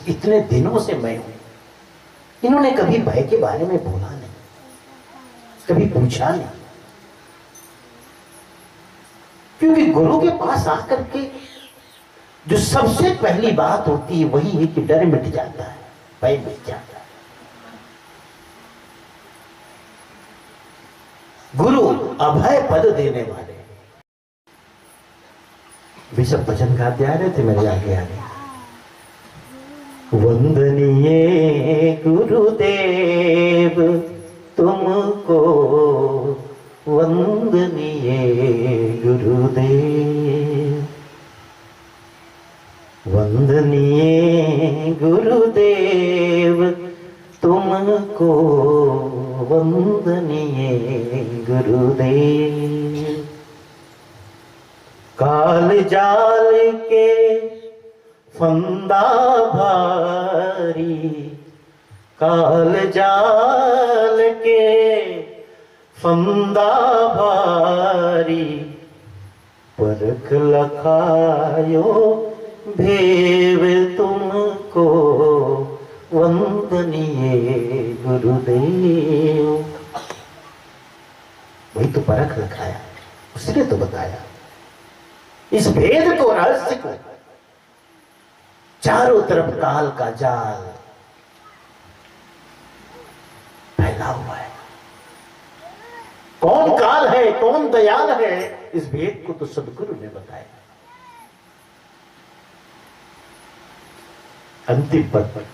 इतने दिनों से मैं हूं, इन्होंने कभी भय के बारे में बोला नहीं, कभी पूछा नहीं। क्योंकि गुरु के पास आकर के जो सबसे पहली बात होती है वही है कि डर मिट जाता है, भय मिट जाता है। गुरु अभय पद देने वाले। वे सब भजन गाते आ रहे थे मेरे आगे आगे। वंदनीय गुरुदेव तुमको, वंदनीय गुरुदेव, वंदनीय गुरुदेव तुमको, वंदनीय गुरुदेव। काल जाल के फंदा भारी, काल जाल के फंदा भारी, परख लखायो भेव तुमको, वंदनीय गुरुदेव। वही तो परख रखाया, उसने तो बताया इस भेद को, रहस्य को। चारों तरफ काल का जाल फैला हुआ है। कौन काल है, कौन दयाल है, इस भेद को तो सदगुरु ने बताया। अंतिम पद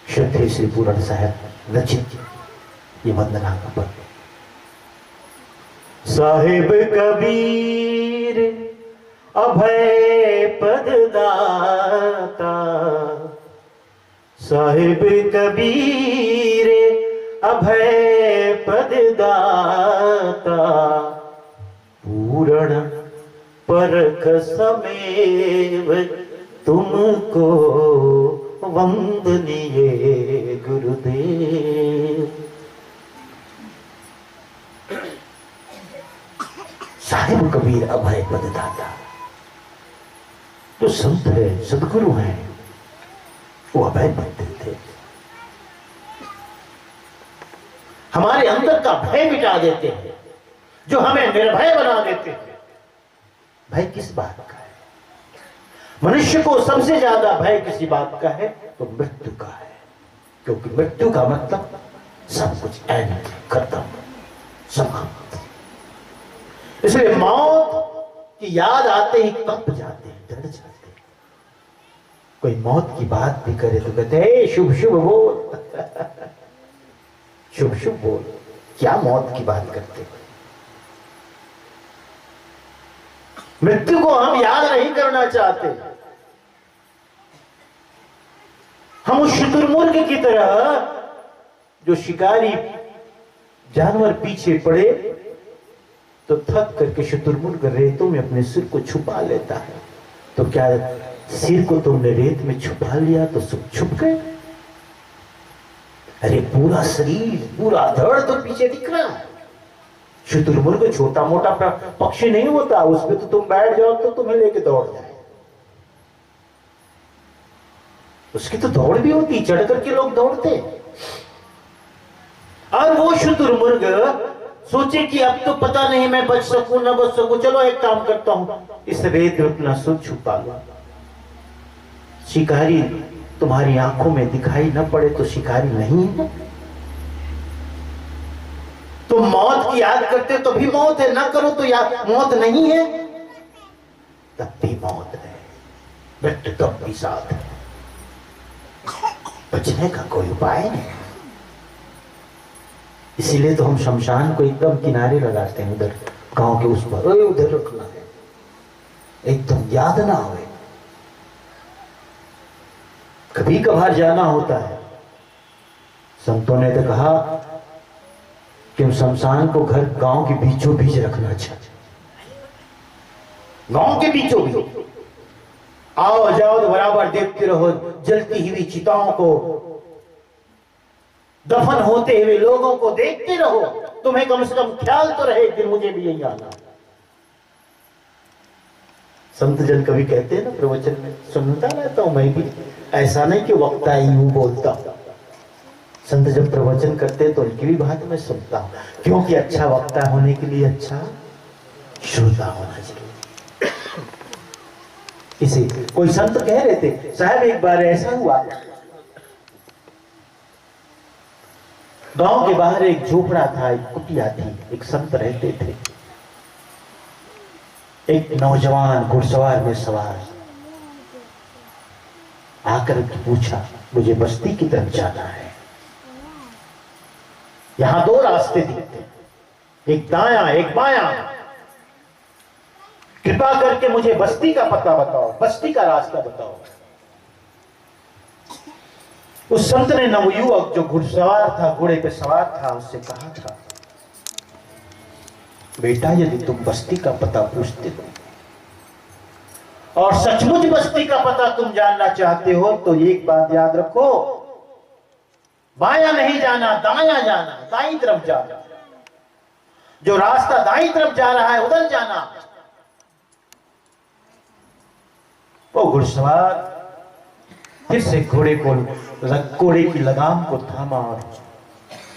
श्रद्धेय श्री पूरण साहब रचित ये वंदना का पद। साहिब कबीर अभय पद दाता, साहिब कबीर अभय पद दाता, पूर्ण परख समेव तुमको, वंदनीय गुरुदेव। साहिब कबीर अभय पद दाता। जो संत है, सदगुरु हैं, वो अभय पद देते, हमारे अंदर का भय मिटा देते हैं, जो हमें निर्भय बना देते हैं। भय किस बात का है? मनुष्य को सबसे ज्यादा भय किसी बात का है तो मृत्यु का है। क्योंकि मृत्यु का मतलब सब कुछ एंड, खत्म, समाप्त। इसलिए मौत की याद आते ही कंप जाते हैं, डर जाते हैं। कोई मौत की बात भी करे तो कहते हैं शुभ शुभ बोल, शुभ शुभ बोल। क्या मौत की बात करते हैं? मृत्यु को हम याद नहीं करना चाहते। हम उस शुतुरमुर्ग की तरह, जो शिकारी जानवर पीछे पड़े तो थक करके शुतुरमुर्ग रेतों में अपने सिर को छुपा लेता है। तो क्या सिर को तुमने रेत में छुपा लिया तो सब छुप गए? अरे पूरा शरीर, पूरा धड़ तो पीछे दिख रहा है। शुतुरमुर्ग छोटा मोटा पक्षी नहीं होता, उसमें तो तुम बैठ जाओ तो तुम्हें लेके दौड़ जाए। उसकी तो दौड़ भी होती, चढ़ करके लोग दौड़ते। और वो शुतुरमुर्ग सोचे कि अब तो पता नहीं मैं बच सकूं ना बच सकूं, चलो एक काम करता हूं, इस रेत में अपना सिर छुपा लो। शिकारी तुम्हारी आंखों में दिखाई न पड़े तो शिकारी नहीं है। तुम मौत की याद करते तो भी मौत है, ना करो तो याद मौत नहीं है, तब भी मौत है। मृत्यु तब भी साथ है, बचने का कोई उपाय नहीं। इसीलिए तो हम शमशान को एकदम किनारे लगाते हैं, उधर गांव के उस पर, उधर रखना है, एकदम याद ना आवे। कभी कभार जाना होता है। संतों ने तो कहा कि शमशान को घर गांव के बीचों बीच रखना अच्छा, गांव के बीचों बीच। आओ जाओ तो बराबर देखते रहो जलती हुई चिताओं को, दफन होते हुए लोगों को देखते रहो। तुम्हें कम से कम ख्याल तो रहे कि मुझे भी यही आना। संत जन कभी कहते हैं ना प्रवचन में, सुनता रहता हूं मैं भी, ऐसा नहीं कि वक्ता यूं बोलता, संत जब प्रवचन करते तो उनकी भी बात मैं सुनता हूं, क्योंकि अच्छा वक्ता होने के लिए अच्छा श्रोता होना चाहिए। इसे कोई संत कह रहे थे, साहब एक बार ऐसा हुआ, गांव के बाहर एक झोपड़ा था, एक कुटिया थी, एक संत रहते थे। एक नौजवान घुड़सवार में सवार आकर के पूछा, मुझे बस्ती की तरफ जाना है, यहां दो रास्ते दिखते, एक दायां एक बायां, कृपा करके मुझे बस्ती का पता बताओ, बस्ती का रास्ता बताओ। उस संत ने नवयुवक जो घुड़सवार था, घोड़े पे सवार था, उससे कहा था, बेटा यदि तुम बस्ती का पता पूछते हो और सचमुच बस्ती का पता तुम जानना चाहते हो तो एक बात याद रखो, बायां नहीं जाना, दायां जाना, दाईं तरफ जाना, जो रास्ता दाईं तरफ जा रहा है उधर जाना। वो घुड़सवार फिर से घोड़े की लगाम को थामा और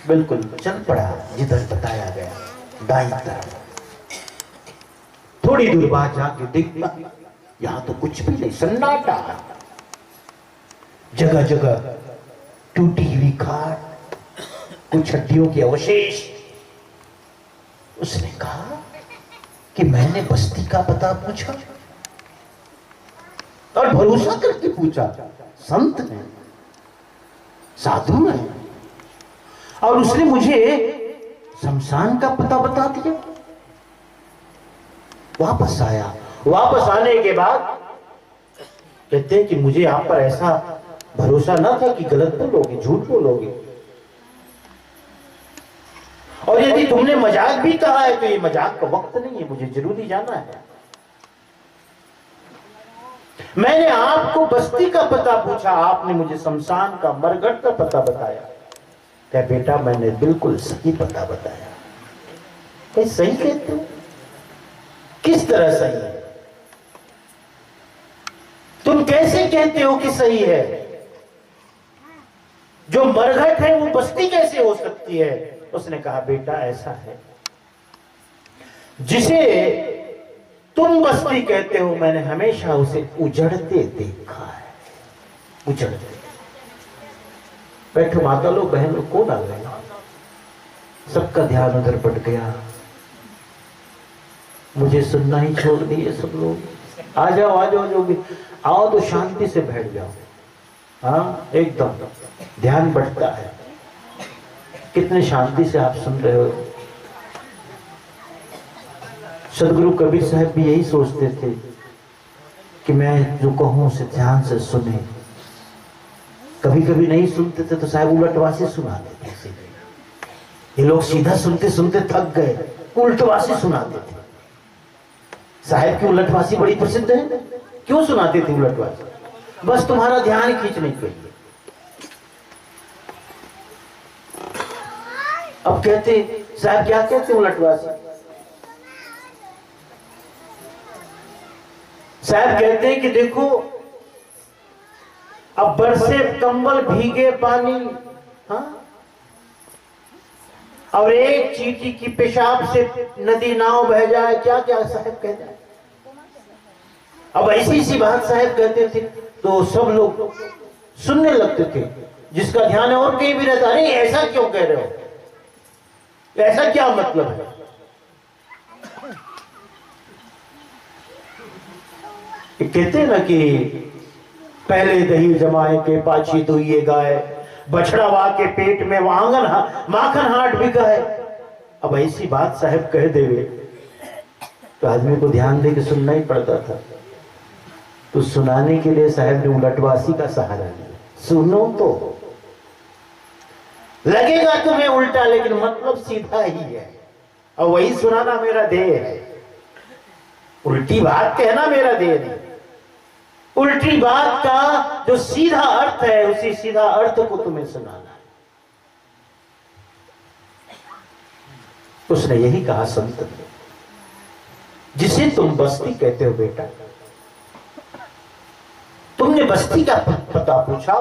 बिल्कुल चल पड़ा जिधर बताया गया, दाईं तरफ। थोड़ी दूर बाद जाके देखा, यहां तो कुछ भी नहीं, सन्नाटा, जगह जगह टूटी हुई खाट, कुछ हड्डियों के अवशेष। उसने कहा कि मैंने बस्ती का पता पूछा और भरोसा करके पूछा, संत ने, साधु ने, और उसने मुझे शमशान का पता बता दिया। वापस आया, वापस आने के बाद कहते हैं कि मुझे आप पर ऐसा भरोसा ना था कि गलत बोलोगे, झूठ बोलोगे, और यदि तुमने मजाक भी कहा है तो ये मजाक का वक्त नहीं है, मुझे जरूरी जाना है। मैंने आपको बस्ती का पता पूछा, आपने मुझे शमशान का, मरघट का पता बताया। क्या बेटा मैंने बिल्कुल सही पता बताया। क्या सही कहते हो? किस तरह सही है? तुम कैसे कहते हो कि सही है? जो मरघट है वो बस्ती कैसे हो सकती है? उसने कहा बेटा ऐसा है, जिसे तुम बस्ती कहते हो मैंने हमेशा उसे उजड़ते देखा है, उजड़ते। बैठो माता लोग, बहन लोग, कौन आ गए? सबका ध्यान उधर पट गया, मुझे सुनना ही छोड़ दिए सब लोग। आ जाओ आ जाओ, जो भी आओ तो शांति से बैठ जाओ। हाँ एकदम ध्यान बढ़ता है। कितने शांति से आप सुन रहे हो। सदगुरु कबीर साहब भी यही सोचते थे कि मैं जो कहूं उसे ध्यान से सुने। कभी कभी नहीं सुनते थे तो साहब उलटवासी सुनाते थे। ये लोग सीधा सुनते सुनते थक गए, उलटवासी सुनाते थे। साहब की उलटवासी बड़ी प्रसिद्ध है। क्यों सुनाते थे उलटवासी? बस तुम्हारा ध्यान खींचने के लिए। अब कहते साहब, क्या कहते उलटवासी? साहब कहते हैं कि देखो, अब बरसे कंबल भीगे पानी, हाँ, और एक चींटी की पेशाब से नदी नाव बह जाए, क्या क्या साहब कहते हैं। अब ऐसी सी बात साहब कहते थे तो सब लोग सुनने लगते थे। जिसका ध्यान है और कहीं भी रहता, अरे ऐसा क्यों कह रहे हो, ऐसा क्या मतलब है? कहते हैं ना कि पहले दही जमाए के पाछी दुइये गाय, बछड़ा वा के पेट में वांगन माखन हाट बिकाए। अब ऐसी बात साहब कह देवे तो आदमी को ध्यान दे के सुनना ही पड़ता था। तो सुनाने के लिए साहब ने उलटवासी का सहारा लिया। सुनो तो लगेगा तुम्हें उल्टा, लेकिन मतलब सीधा ही है, और वही सुनाना मेरा ध्येय है। उल्टी बात कहना मेरा ध्येय नहीं, उल्टी बात का जो सीधा अर्थ है उसी सीधा अर्थ को तुम्हें सुनाना है। उसने यही कहा संत ने, जिसे तुम बस्ती कहते हो बेटा, तुमने बस्ती का पता पूछा।